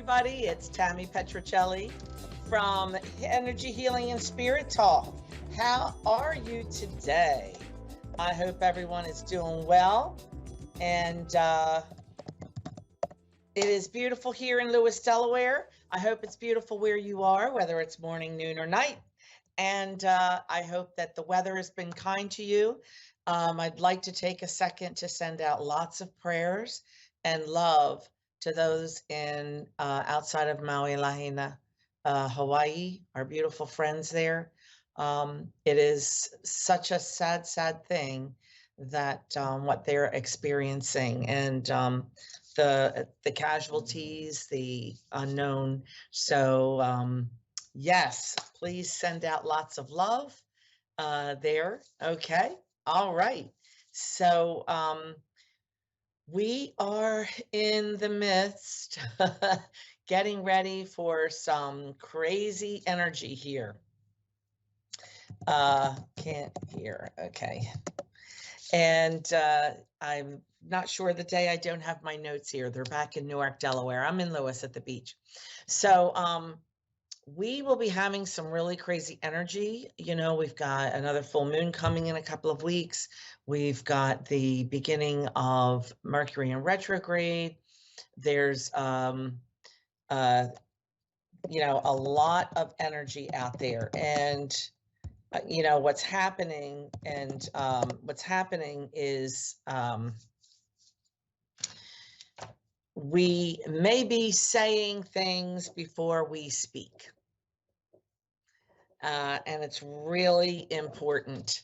everybody. It's Tammy Petruccelli from Energy Healing and Spirit Talk. How are you today? I hope everyone is doing well. And it is beautiful here in Lewis, Delaware. I hope it's beautiful where you are, whether it's morning, noon, or night. And I hope that the weather has been kind to you. I'd like to take a second to send out lots of prayers and love to those in outside of Maui Lahaina, Hawaii, our beautiful friends there. It is such a sad, sad thing that what they're experiencing, and the casualties, the unknown. So yes, please send out lots of love there. Okay. All right. So we are in the midst getting ready for some crazy energy here. Can't hear. Okay. And I'm not sure the day. I don't have my notes here. They're back in Newark, Delaware. I'm in Lewis at the beach. So we will be having some really crazy energy. You know, we've got another full moon coming in a couple of weeks. We've got the beginning of Mercury in retrograde. There's, you know, a lot of energy out there. And, you know, what's happening is we may be saying things before we speak. And it's really important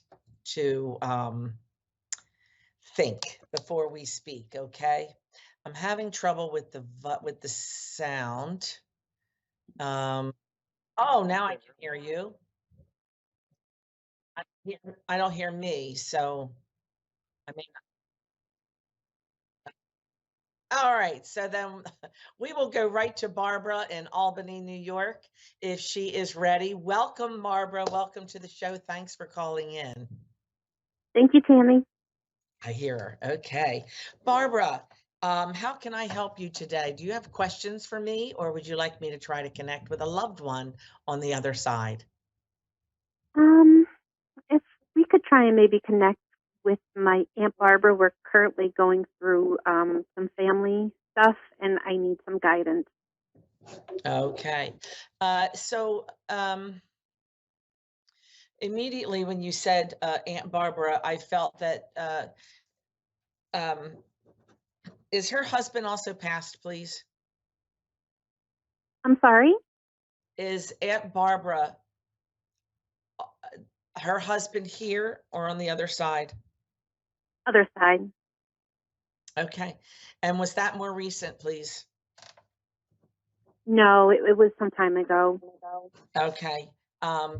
to think before we speak. Okay, I'm having trouble with the sound. Oh, now I can hear you. I don't hear me, so I mean. All right, so then we will go right to Barbara in Albany, New York, if she is ready. Welcome, Barbara. Welcome to the show. Thanks for calling in. Thank you, Tammy. I hear her. Okay. Barbara, how can I help you today? Do you have questions for me, or would you like me to try to connect with a loved one on the other side? If we could try and maybe connect with my Aunt Barbara. We're currently going through some family stuff, and I need some guidance. Okay. So immediately when you said Aunt Barbara, I felt that is her husband also passed, please? I'm sorry? Is Aunt Barbara, her husband here or on the other side? Other side. Okay. And was that more recent, please? No, it was some time ago. Okay.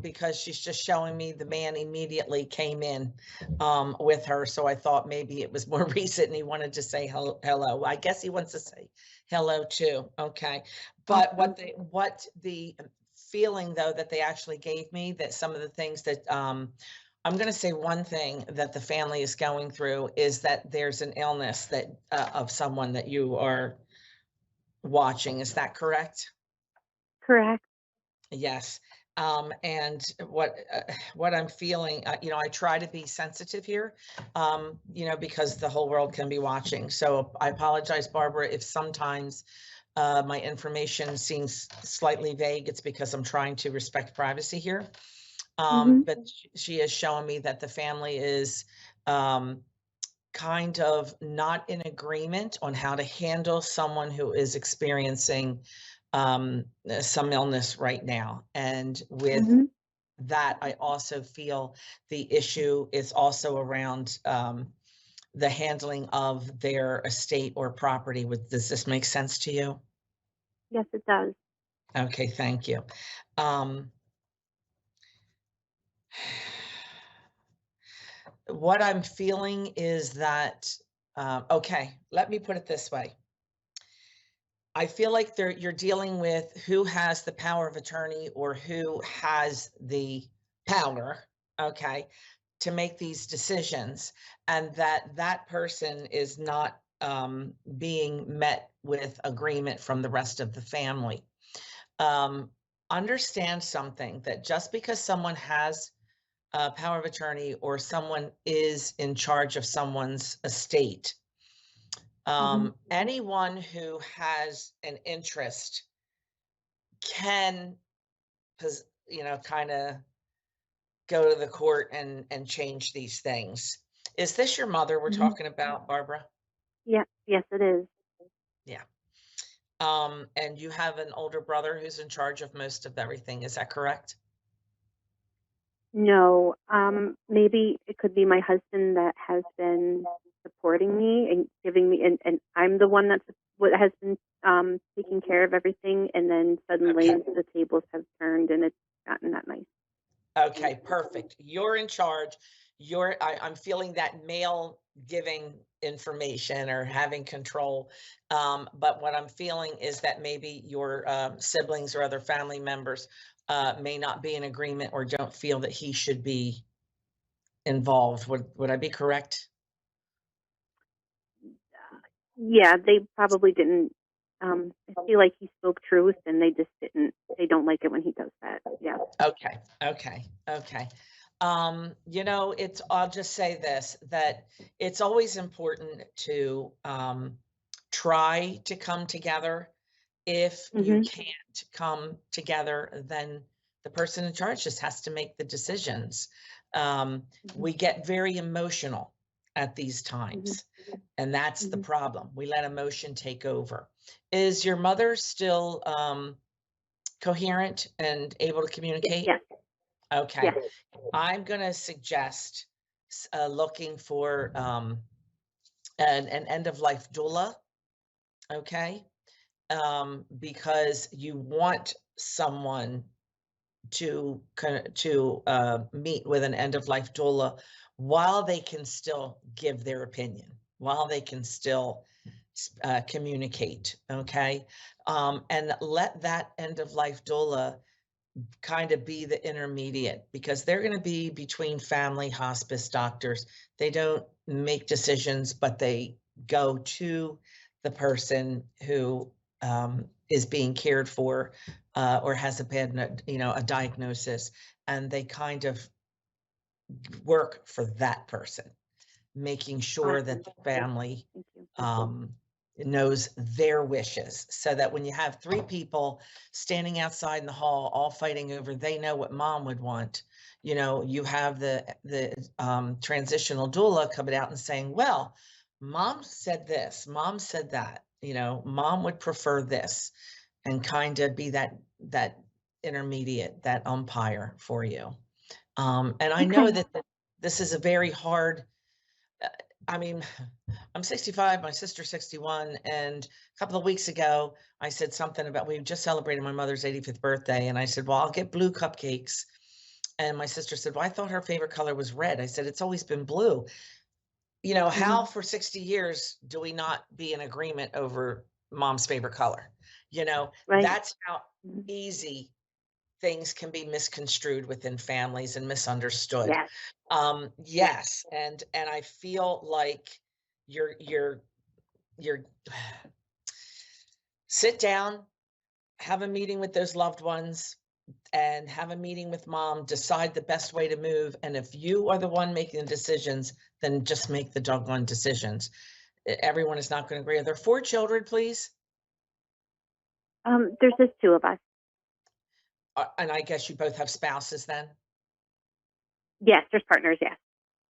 Because she's just showing me the man immediately came in with her. So I thought maybe it was more recent and he wanted to say hello. I guess he wants to say hello too. Okay. But what the feeling though that they actually gave me, that some of the things that I'm going to say one thing that the family is going through is that there's an illness that of someone that you are watching. Is that correct? Correct. Yes. And what I'm feeling, you know, I try to be sensitive here, you know, because the whole world can be watching. So I apologize, Barbara, if sometimes my information seems slightly vague. It's because I'm trying to respect privacy here. But she is showing me that the family is kind of not in agreement on how to handle someone who is experiencing some illness right now. And with that, I also feel the issue is also around the handling of their estate or property. Does this make sense to you? Yes, it does. Okay, thank you. What I'm feeling is that, okay, let me put it this way. I feel like you're dealing with who has the power of attorney or who has the power, okay, to make these decisions, and that person is not being met with agreement from the rest of the family. Um, Understand something, that just because someone has a power of attorney or someone is in charge of someone's estate, anyone who has an interest can, kind of go to the court and change these things. Is this your mother we're talking about, Barbara? Yeah, yes, it is. Yeah. And you have an older brother who's in charge of most of everything. Is that correct? No, maybe it could be my husband that has been supporting me and giving me, and I'm the one that's what has been taking care of everything, and then suddenly Okay. the tables have turned and it's gotten that nice. Okay, perfect. You're in charge. I'm feeling that male giving information or having control. But what I'm feeling is that maybe your siblings or other family members may not be in agreement or don't feel that he should be involved. Would I be correct? Yeah, they probably didn't. I feel like he spoke truth, and they just didn't. They don't like it when he does that. Yeah. Okay, okay, okay. I'll just say this, that it's always important to try to come together. If you Mhm. can't come together, then the person in charge just has to make the decisions. Mhm. We get very emotional at these Mhm. times, and that's the Mhm. problem. We let emotion take over. Is your mother still coherent and able to communicate? Yes. Okay. Yes. I'm going to suggest looking for an end of life doula. Okay. Because you want someone to meet with an end of life doula while they can still give their opinion, while they can still communicate. Okay. And let that end of life doula kind of be the intermediate, because they're going to be between family, hospice, doctors. They don't make decisions, but they go to the person who is being cared for or has a bad, a diagnosis, and they kind of work for that person, making sure that Awesome. the family Thank you. um, knows their wishes, so that when you have three people standing outside in the hall, all fighting over, they know what mom would want. You have the transitional doula coming out and saying, well, mom said this, mom said that, mom would prefer this, and kind of be that intermediate, that umpire for you. And I know Okay. that this is a very hard, uh, I mean, I'm 65, my sister's 61, and a couple of weeks ago, I said something about, we just celebrated my mother's 85th birthday, and I said, well, I'll get blue cupcakes. And my sister said, well, I thought her favorite color was red. I said, it's always been blue. How Mhm. for 60 years do we not be in agreement over mom's favorite color? Right. That's how Mhm. easy things can be misconstrued within families and misunderstood. Yes. Yes. Yes, and I feel like you're sit down, have a meeting with those loved ones, and have a meeting with mom, decide the best way to move. And if you are the one making the decisions, then just make the doggone decisions. Everyone is not going to agree. Are there four children, please? There's just two of us. And I guess you both have spouses then? Yes, there's partners. Yes.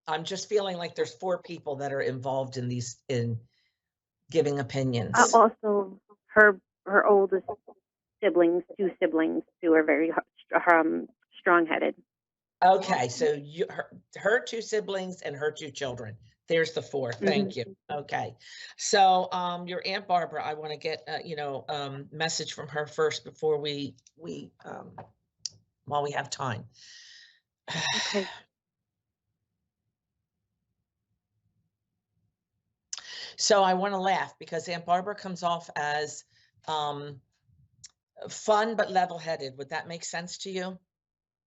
I'm just feeling like there's four people that are involved in giving opinions. Also, her oldest siblings, two siblings, who are very strong-headed. Okay, so her two siblings and her two children. There's the four. Mhm. Thank you. Okay. So, your Aunt Barbara, I want to get message from her first before we while we have time. Okay. So I want to laugh because Aunt Barbara comes off as um fun but level-headed. Would that make sense to you?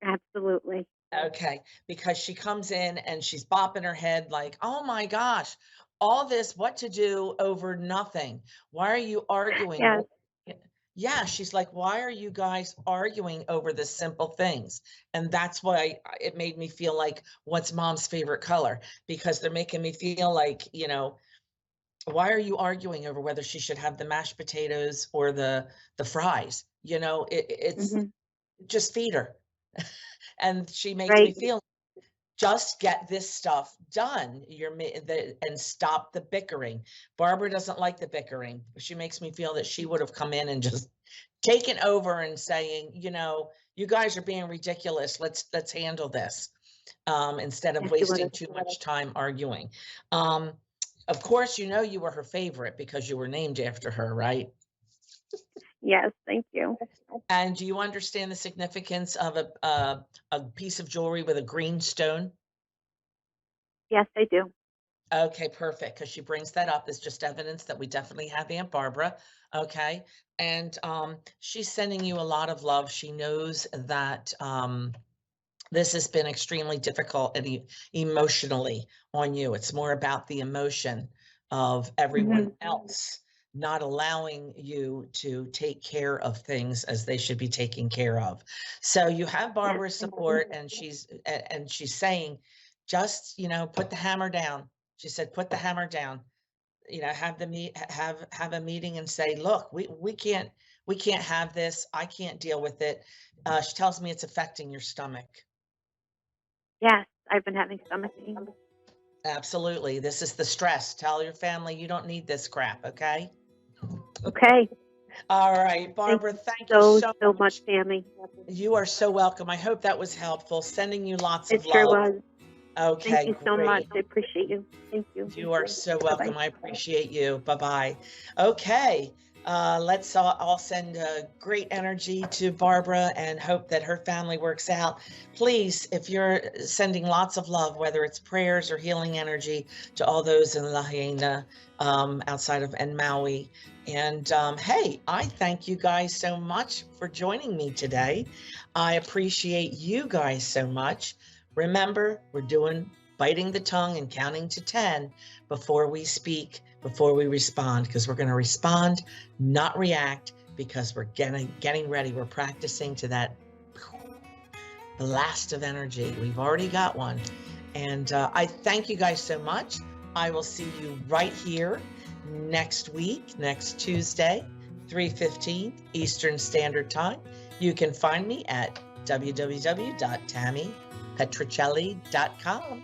Absolutely. Okay, because she comes in and she's bopping her head like, "Oh my gosh, all this what to do over nothing. Why are you arguing? Yes. Yeah, she's like, why are you guys arguing over the simple things? And that's why it made me feel like, what's mom's favorite color? Because they're making me feel like, why are you arguing over whether she should have the mashed potatoes or the fries? It's Hmm. just feed her. And she makes me Right. feel, just get this stuff done. And stop the bickering. Barbara doesn't like the bickering. She makes me feel that she would have come in and just taken over and saying, you guys are being ridiculous. Let's handle this, instead of Yes, you would wasting have. too much time arguing. Um, of course, you were her favorite because you were named after her, right? Yes, thank you. And do you understand the significance of a piece of jewelry with a green stone? Yes, I do. Okay, perfect. Because she brings that up as just evidence that we definitely have Aunt Barbara. Okay. And she's sending you a lot of love. She knows that this has been extremely difficult and emotionally on you. It's more about the emotion of everyone Hmm. else not allowing you to take care of things as they should be taken care of. So you have Yes, Barbara's thank you. support, and she's saying, just put the hammer down. She said, put the hammer down. Have have a meeting and say, look, we can't have this. I can't deal with it. She tells me it's affecting your stomach. Yes, I've been having stomach pain. Absolutely. This is the stress. Tell your family you don't need this crap, okay? Okay. All right, Thank Barbara, you thank you so, so so much, much. Tammy. You are so welcome. I hope that was helpful. Sending you lots It of sure love. was. Thank Okay, you so much. great. I appreciate you. Thank you. You are so Bye-bye. welcome. I appreciate you. Bye-bye. Okay. Let's all send great energy to Barbara and hope that her family works out. Please, if you're sending lots of love, whether it's prayers or healing energy, to all those in Lahaina, outside of and Maui. And hey, I thank you guys so much for joining me today. I appreciate you guys so much. Remember, we're doing biting the tongue and counting to 10 before we speak, before we respond, because we're going to respond, not react, because we're getting ready. We're practicing to that blast of energy. We've already got one. And I thank you guys so much. I will see you right here next week, next Tuesday, 3:15 Eastern Standard Time. You can find me at www.tammypetruccelli.com.